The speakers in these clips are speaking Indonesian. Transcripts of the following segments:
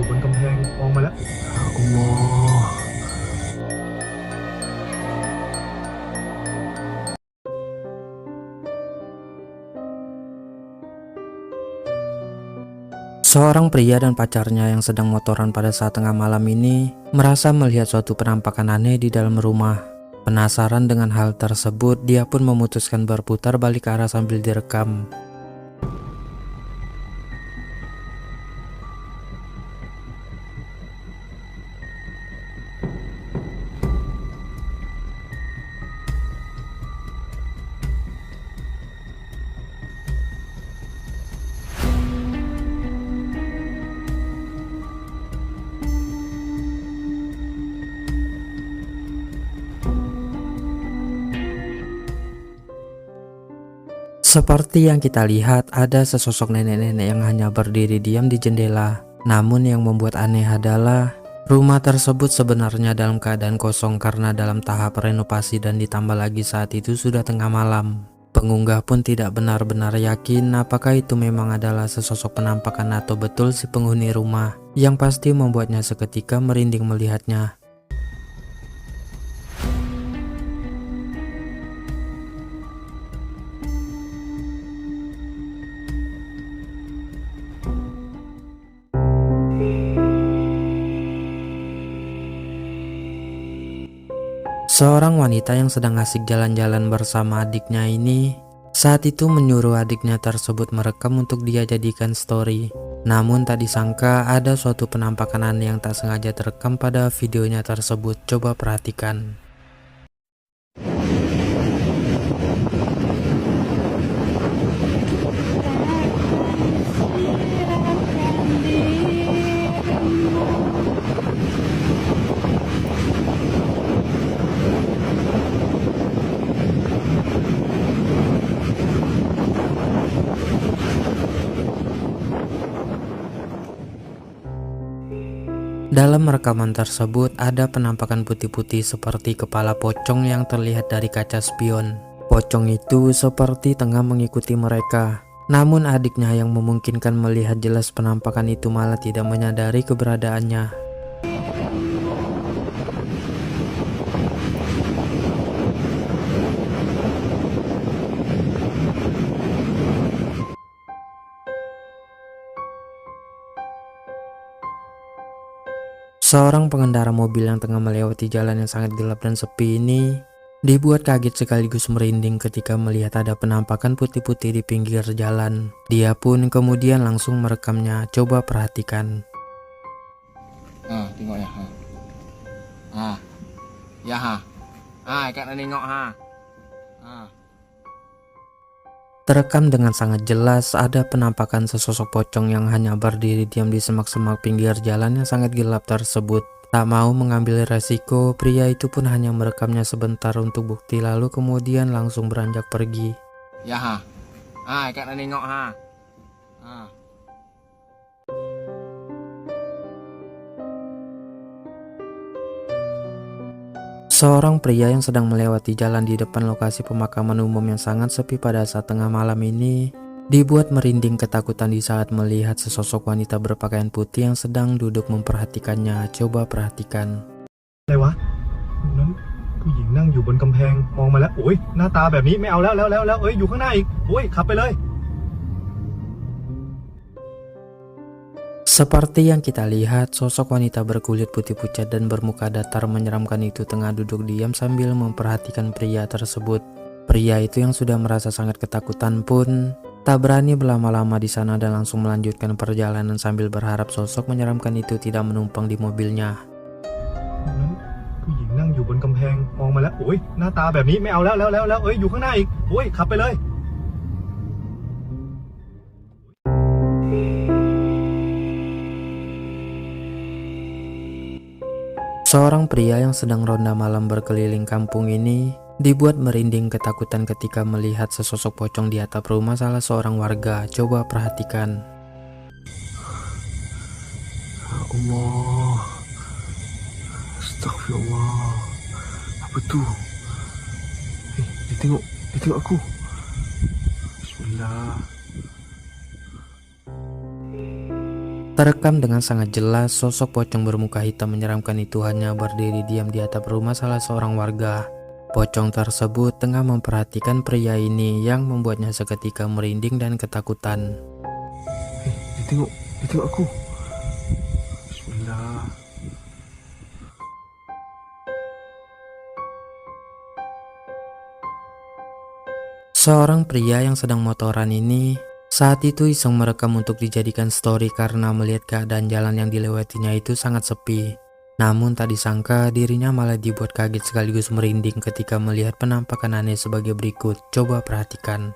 อยู่บนกำแพงมองมาแล้ว Allah. Seorang pria dan pacarnya yang sedang motoran pada saat tengah malam ini merasa melihat suatu penampakan aneh di dalam rumah. Penasaran dengan hal tersebut, dia pun memutuskan berputar balik ke arah sambil direkam. Seperti yang kita lihat, ada sesosok nenek-nenek yang hanya berdiri diam di jendela. Namun yang membuat aneh adalah rumah tersebut sebenarnya dalam keadaan kosong karena dalam tahap renovasi dan ditambah lagi saat itu sudah tengah malam. Pengunggah pun tidak benar-benar yakin apakah itu memang adalah sesosok penampakan atau betul si penghuni rumah, yang pasti membuatnya seketika merinding melihatnya. Seorang wanita yang sedang asik jalan-jalan bersama adiknya ini saat itu menyuruh adiknya tersebut merekam untuk dia jadikan story. Namun tak disangka ada suatu penampakan aneh yang tak sengaja terekam pada videonya tersebut. Coba perhatikan. Dalam rekaman tersebut ada penampakan putih-putih seperti kepala pocong yang terlihat dari kaca spion. Pocong itu seperti tengah mengikuti mereka. Namun adiknya yang memungkinkan melihat jelas penampakan itu malah tidak menyadari keberadaannya. Seorang pengendara mobil yang tengah melewati jalan yang sangat gelap dan sepi ini dibuat kaget sekaligus merinding ketika melihat ada penampakan putih-putih di pinggir jalan. Dia pun kemudian langsung merekamnya. Coba perhatikan. Tengok ya. Ya Kak nak tengok Terekam dengan sangat jelas ada penampakan sesosok pocong yang hanya berdiri diam di semak-semak pinggir jalan yang sangat gelap tersebut. Tak mau mengambil resiko, pria itu pun hanya merekamnya sebentar untuk bukti lalu kemudian langsung beranjak pergi. Ya Kak nak tengok Seorang pria yang sedang melewati jalan di depan lokasi pemakaman umum yang sangat sepi pada saat tengah malam ini dibuat merinding ketakutan di saat melihat sesosok wanita berpakaian putih yang sedang duduk memperhatikannya. Coba perhatikan. อะไรวะนั้นผู้หญิงนั่งอยู่บนกำแพงมองมาแล้วโอ้ยหน้าตาแบบนี้ไม่เอาแล้วเอ้ยอยู่ข้างหน้าอีกโอ้ยขับไปเลย Seperti yang kita lihat, sosok wanita berkulit putih pucat dan bermuka datar menyeramkan itu tengah duduk diam sambil memperhatikan pria tersebut. Pria itu yang sudah merasa sangat ketakutan pun tak berani berlama-lama di sana dan langsung melanjutkan perjalanan sambil berharap sosok menyeramkan itu tidak menumpang di mobilnya. นั้นผู้หญิงนั่งอยู่บนกำแพงมองมาแล้วโอ้ยหน้าตาแบบนี้ไม่เอาแล้วเอ้ยอยู่ข้างหน้าอีกโอ้ยขับไปเลย Seorang pria yang sedang ronda malam berkeliling kampung ini dibuat merinding ketakutan ketika melihat sesosok pocong di atap rumah salah seorang warga. Coba perhatikan. Allah. Astagfirullah. Apa tu? Dia tengok aku. Bismillah. Terekam dengan sangat jelas, sosok pocong bermuka hitam menyeramkan itu hanya berdiri diam di atap rumah salah seorang warga. Pocong tersebut tengah memperhatikan pria ini yang membuatnya seketika merinding dan ketakutan. Dia tengok aku. Bismillah. Seorang pria yang sedang motoran ini saat itu iseng merekam untuk dijadikan story karena melihat keadaan jalan yang dilewatinya itu sangat sepi. Namun tak disangka dirinya malah dibuat kaget sekaligus merinding ketika melihat penampakan aneh sebagai berikut. Coba perhatikan.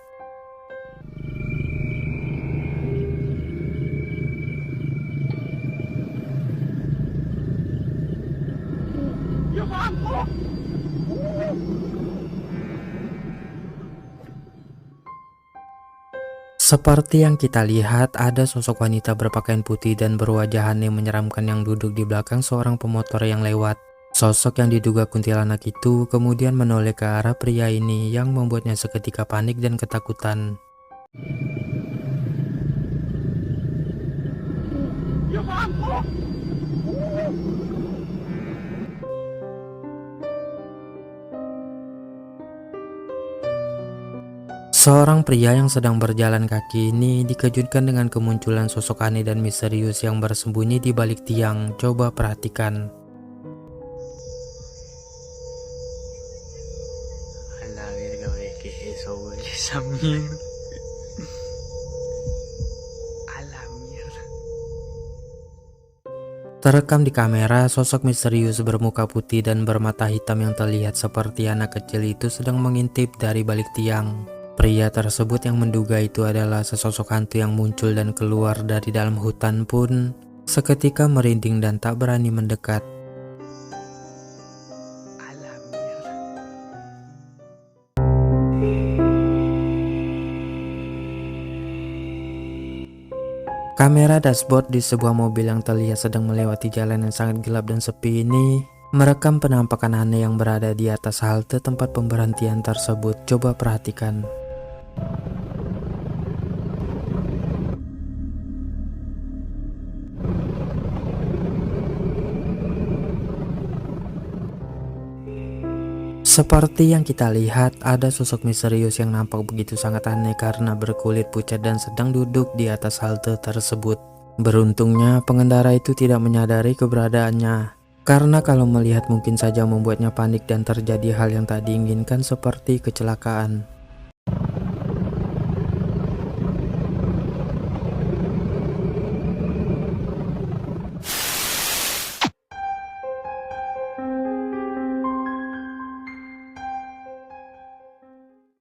Seperti yang kita lihat, ada sosok wanita berpakaian putih dan berwajah aneh menyeramkan yang duduk di belakang seorang pemotor yang lewat. Sosok yang diduga kuntilanak itu kemudian menoleh ke arah pria ini yang membuatnya seketika panik dan ketakutan. Seorang pria yang sedang berjalan kaki ini dikejutkan dengan kemunculan sosok aneh dan misterius yang bersembunyi di balik tiang. Coba perhatikan. Terekam di kamera, sosok misterius bermuka putih dan bermata hitam yang terlihat seperti anak kecil itu sedang mengintip dari balik tiang. Pria tersebut yang menduga itu adalah sesosok hantu yang muncul dan keluar dari dalam hutan pun seketika merinding dan tak berani mendekat. Kamera dashboard di sebuah mobil yang terlihat sedang melewati jalan yang sangat gelap dan sepi ini merekam penampakan aneh yang berada di atas halte tempat pemberhentian tersebut. Coba perhatikan. Seperti yang kita lihat, ada sosok misterius yang nampak begitu sangat aneh karena berkulit pucat dan sedang duduk di atas halte tersebut. Beruntungnya pengendara itu tidak menyadari keberadaannya, karena kalau melihat mungkin saja membuatnya panik dan terjadi hal yang tak diinginkan seperti kecelakaan.